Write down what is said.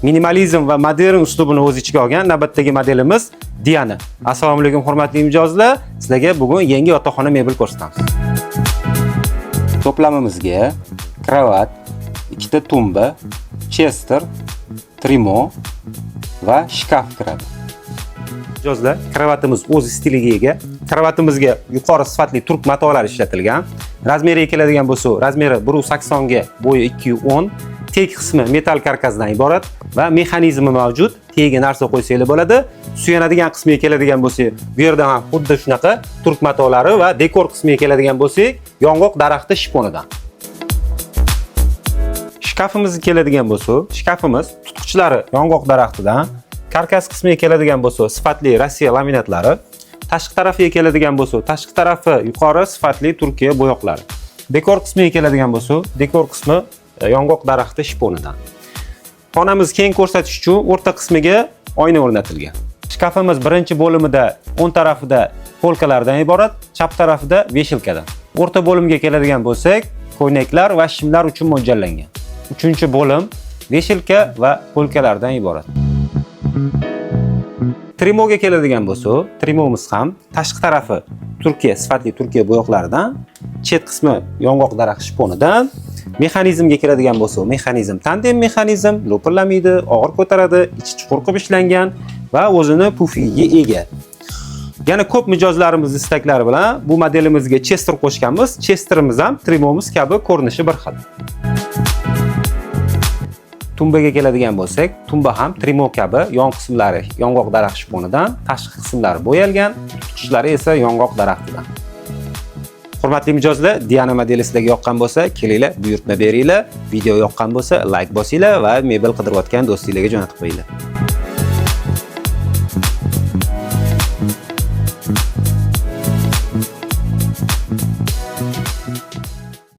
minimalizm va modern uslubini o'z ichiga olgan navbatdagi modelimiz Diana. Assalomu alaykum hurmatli mijozlar. Sizlarga bugun yangi yotoqxona mebel ko'rsatamiz. To'plamimizga kravat, ikkita tumba, chester, trimo va shkaf kiradi. Mijozlar, kravatimiz o'z stiliga ega. Kravatimizga yuqori sifatli turk matolar ishlatilgan. Razmeriga keladigan bo'lsa, razmeri 1.80 ga, bo'yi 2.10. Tek qismi metal karkasdan iborat va mexanizmi mavjud. Tagiga narsa qo'ysanglar bo'ladi. Suyanadigan qismiga keladigan bo'lsak, bu yerda ham xuddi shunaqa turk matolari va dekor qismiga keladigan bo'lsak, yong'oq daraxti shiponidan. Shkafimizga keladigan bo'lsa, shkafimiz tutqichlari yong'oq daraxtidan, karkas qismiga keladigan bo'lsa, sifatli Rossiya laminatlari, tashqi tarafiga keladigan bo'lsa, tashqi tarafi yuqori sifatli Turkiya bo'yoqlari. Dekor qismiga keladigan bo'lsa, dekor qismi yong'oq daraxti shiponidan. Xonamiz keng ko'rsatish uchun o'rta qismiga oyna o'rnatilgan. Shkafimiz birinchi bo'limida o'ng tarafida polkalardan iborat, chap tarafida veshilkadan. O'rta bo'limga keladigan bo'lsak, ko'ynaklar va shimlar uchun mo'ljallangan. Uchinchi bo'lim veshilka va polkalardan iborat. Trimoga keladigan bo'lsa, trimomiz ham tashqi tarafi Turkiya sifatli Turkiya bo'yoqlaridan, chet qismi yong'oq daraxt shiponidan. Mexanizmga keladigan bo'lsa, mexanizm tandem mexanizm, lo'pirlamaydi, og'ir ko'taradi, ichi chuqur qilib ishlangan va o'zini pufiga ega. Yana ko'p mijozlarimiz istaklari bilan bu modelimizga chester qo'shganmiz. Chesterimiz ham trimomiz kabi ko'rinishi bir xil. Tumbaga keladigan bo'lsak, tumba ham trimo kabi yon qismlari yong'oq daraxt shiponidan, tashqi qismlari bo'yalgan, tutqichlari esa yong'oq daraxtidan. Hurmatli mijozlar, Diana modeli sizlarga yoqqan bo'lsa, kelinglar, buyurtma beringlar. Video yoqqan bo'lsa, like bosinglar va mebel qidirayotgan do'stinglarga jo'natib qo'yinglar.